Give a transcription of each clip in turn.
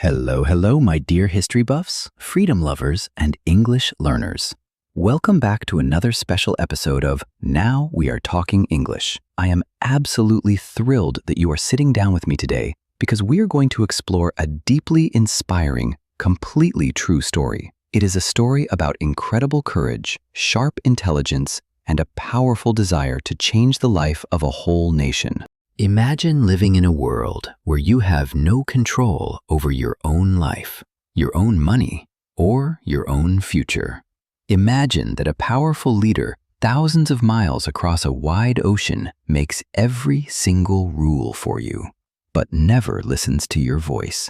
Hello, my dear history buffs, freedom lovers, and English learners. Welcome back to another special episode of Now We Are Talking English. I am absolutely thrilled that you are sitting down with me today because we are going to explore a deeply inspiring, completely true story. It is a story about incredible courage, sharp intelligence, and a powerful desire to change the life of a whole nation. Imagine living in a world where you have no control over your own life, your own money, or your own future. Imagine that a powerful leader thousands of miles across a wide ocean makes every single rule for you, but never listens to your voice.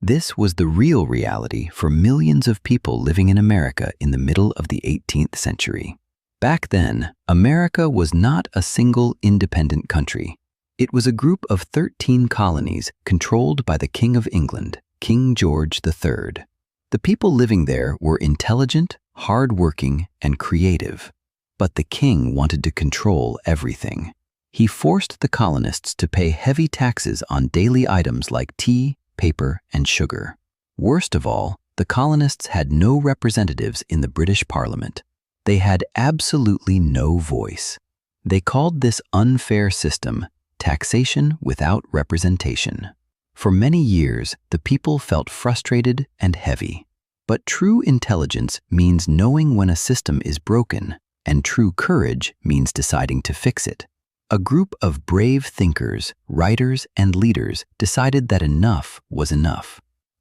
This was the real reality for millions of people living in America in the middle of the 18th century. Back then, America was not a single independent country. It was a group of 13 colonies controlled by the King of England, King George III. The people living there were intelligent, hard-working, and creative. But the king wanted to control everything. He forced the colonists to pay heavy taxes on daily items like tea, paper, and sugar. Worst of all, the colonists had no representatives in the British Parliament. They had absolutely no voice. They called this unfair system taxation without representation. For many years, the people felt frustrated and heavy. But true intelligence means knowing when a system is broken, and true courage means deciding to fix it. A group of brave thinkers, writers, and leaders decided that enough was enough.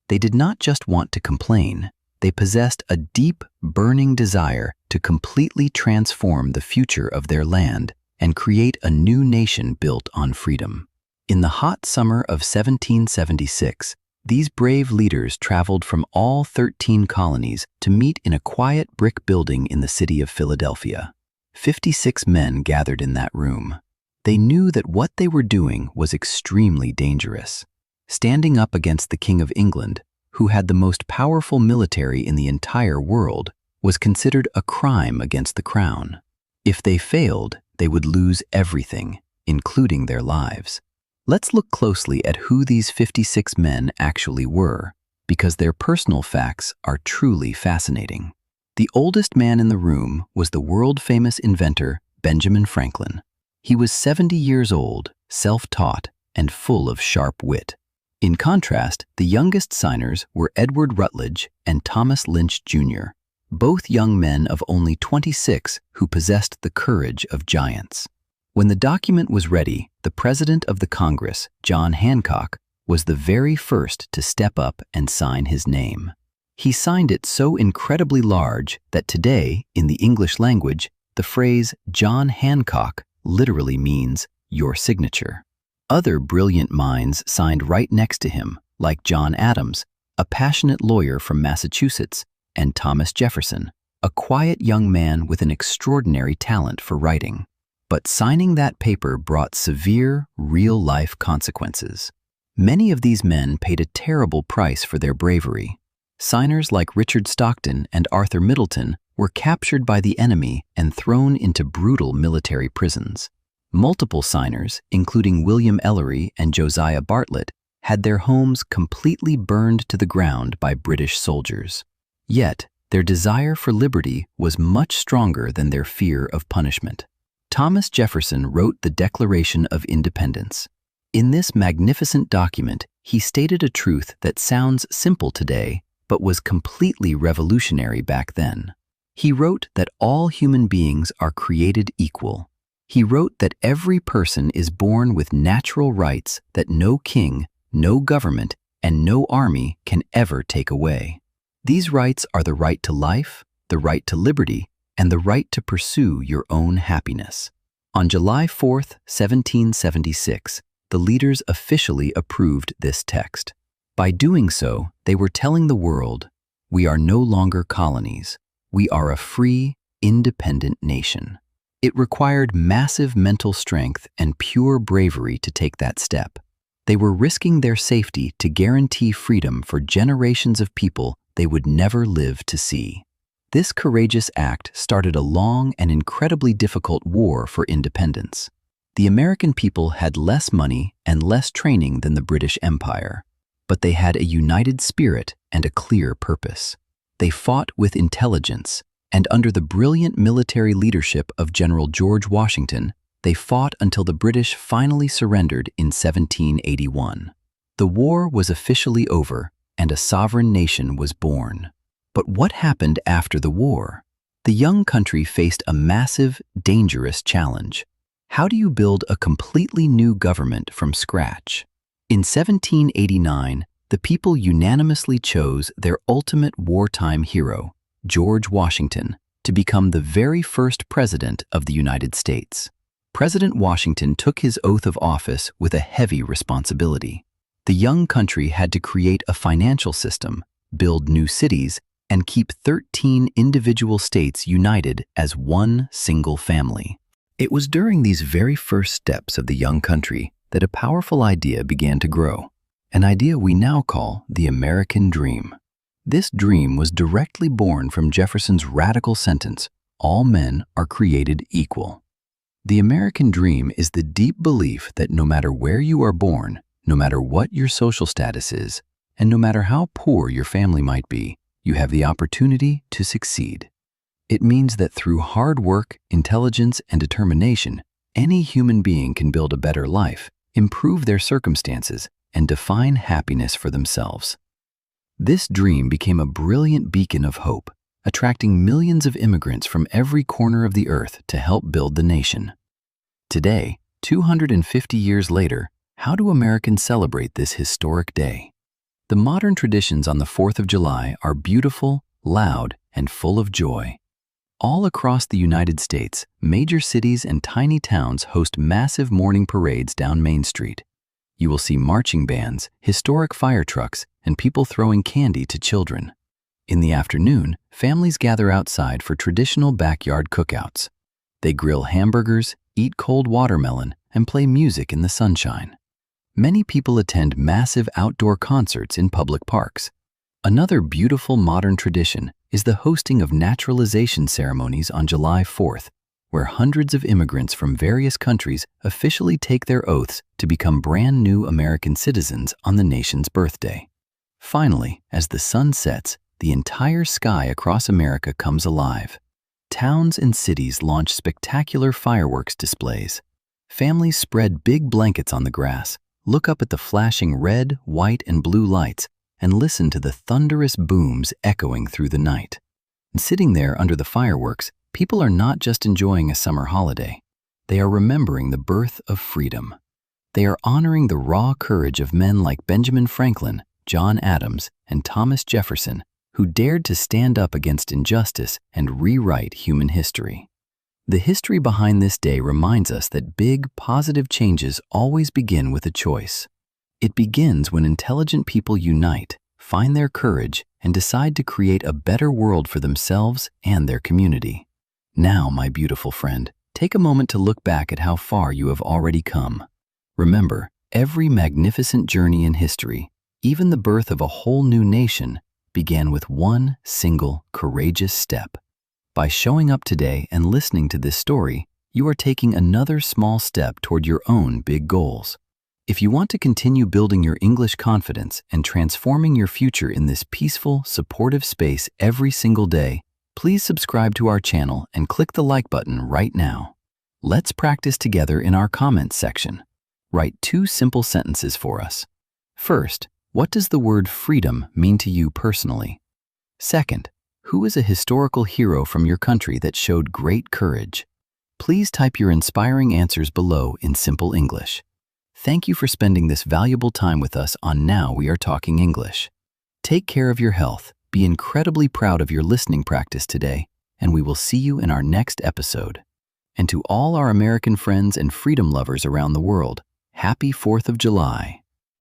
They did not just want to complain. They possessed a deep, burning desire to completely transform the future of their land and create a new nation built on freedom. In the hot summer of 1776, these brave leaders traveled from all 13 colonies to meet in a quiet brick building in the city of Philadelphia. 56 men gathered in that room. They knew that what they were doing was extremely dangerous. Standing up against the King of England, who had the most powerful military in the entire world, was considered a crime against the crown. If they failed, they would lose everything, including their lives. Let's look closely at who these 56 men actually were, because their personal facts are truly fascinating. The oldest man in the room was the world-famous inventor Benjamin Franklin. He was 70 years old, self-taught, and full of sharp wit. In contrast, the youngest signers were Edward Rutledge and Thomas Lynch Jr., both young men of only 26 who possessed the courage of giants. When the document was ready, the President of the Congress, John Hancock, was the very first to step up and sign his name. He signed it so incredibly large that today, in the English language, the phrase John Hancock literally means your signature. Other brilliant minds signed right next to him, like John Adams, a passionate lawyer from Massachusetts, and Thomas Jefferson, a quiet young man with an extraordinary talent for writing. But signing that paper brought severe, real-life consequences. Many of these men paid a terrible price for their bravery. Signers like Richard Stockton and Arthur Middleton were captured by the enemy and thrown into brutal military prisons. Multiple signers, including William Ellery and Josiah Bartlett, had their homes completely burned to the ground by British soldiers. Yet, their desire for liberty was much stronger than their fear of punishment. Thomas Jefferson wrote the Declaration of Independence. In this magnificent document, he stated a truth that sounds simple today, but was completely revolutionary back then. He wrote that all human beings are created equal. He wrote that every person is born with natural rights that no king, no government, and no army can ever take away. These rights are the right to life, the right to liberty, and the right to pursue your own happiness. On July 4, 1776, the leaders officially approved this text. By doing so, they were telling the world, we are no longer colonies. We are a free, independent nation. It required massive mental strength and pure bravery to take that step. They were risking their safety to guarantee freedom for generations of people they would never live to see. This courageous act started a long and incredibly difficult war for independence. The American people had less money and less training than the British Empire. but they had a united spirit and a clear purpose. They fought with intelligence, and under the brilliant military leadership of General George Washington, they fought until the British finally surrendered in 1781. The war was officially over, and a sovereign nation was born. But what happened after the war? The young country faced a massive, dangerous challenge. How do you build a completely new government from scratch? In 1789, the people unanimously chose their ultimate wartime hero, George Washington, to become the very first president of the United States. President Washington took his oath of office with a heavy responsibility. The young country had to create a financial system, build new cities, and keep 13 individual states united as one single family. It was during these very first steps of the young country that a powerful idea began to grow, an idea we now call the American Dream. This dream was directly born from Jefferson's radical sentence, "All men are created equal." The American Dream is the deep belief that no matter where you are born, no matter what your social status is, and no matter how poor your family might be, you have the opportunity to succeed. It means that through hard work, intelligence, and determination, any human being can build a better life, improve their circumstances, and define happiness for themselves. This dream became a brilliant beacon of hope, attracting millions of immigrants from every corner of the earth to help build the nation. Today, 250 years later, how do Americans celebrate this historic day? The modern traditions on the 4th of July are beautiful, loud, and full of joy. All across the United States, major cities and tiny towns host massive morning parades down Main Street. You will see marching bands, historic fire trucks, and people throwing candy to children. In the afternoon, families gather outside for traditional backyard cookouts. They grill hamburgers, eat cold watermelon, and play music in the sunshine. Many people attend massive outdoor concerts in public parks. Another beautiful modern tradition is the hosting of naturalization ceremonies on July 4th, where hundreds of immigrants from various countries officially take their oaths to become brand new American citizens on the nation's birthday. Finally, as the sun sets, the entire sky across America comes alive. Towns and cities launch spectacular fireworks displays. Families spread big blankets on the grass, look up at the flashing red, white, and blue lights, and listen to the thunderous booms echoing through the night. And sitting there under the fireworks, people are not just enjoying a summer holiday. They are remembering the birth of freedom. They are honoring the raw courage of men like Benjamin Franklin, John Adams, and Thomas Jefferson, who dared to stand up against injustice and rewrite human history. The history behind this day reminds us that big, positive changes always begin with a choice. It begins when intelligent people unite, find their courage, and decide to create a better world for themselves and their community. Now, my beautiful friend, take a moment to look back at how far you have already come. Remember, every magnificent journey in history, even the birth of a whole new nation, began with one single courageous step. By showing up today and listening to this story, you are taking another small step toward your own big goals. If you want to continue building your English confidence and transforming your future in this peaceful, supportive space every single day, please subscribe to our channel and click the like button right now. Let's practice together in our comments section. Write 2 simple sentences for us. First, what does the word freedom mean to you personally? Second, who is a historical hero from your country that showed great courage? Please type your inspiring answers below in simple English. Thank you for spending this valuable time with us on Now We Are Talking English. Take care of your health, be incredibly proud of your listening practice today, and we will see you in our next episode. And to all our American friends and freedom lovers around the world, happy 4th of July.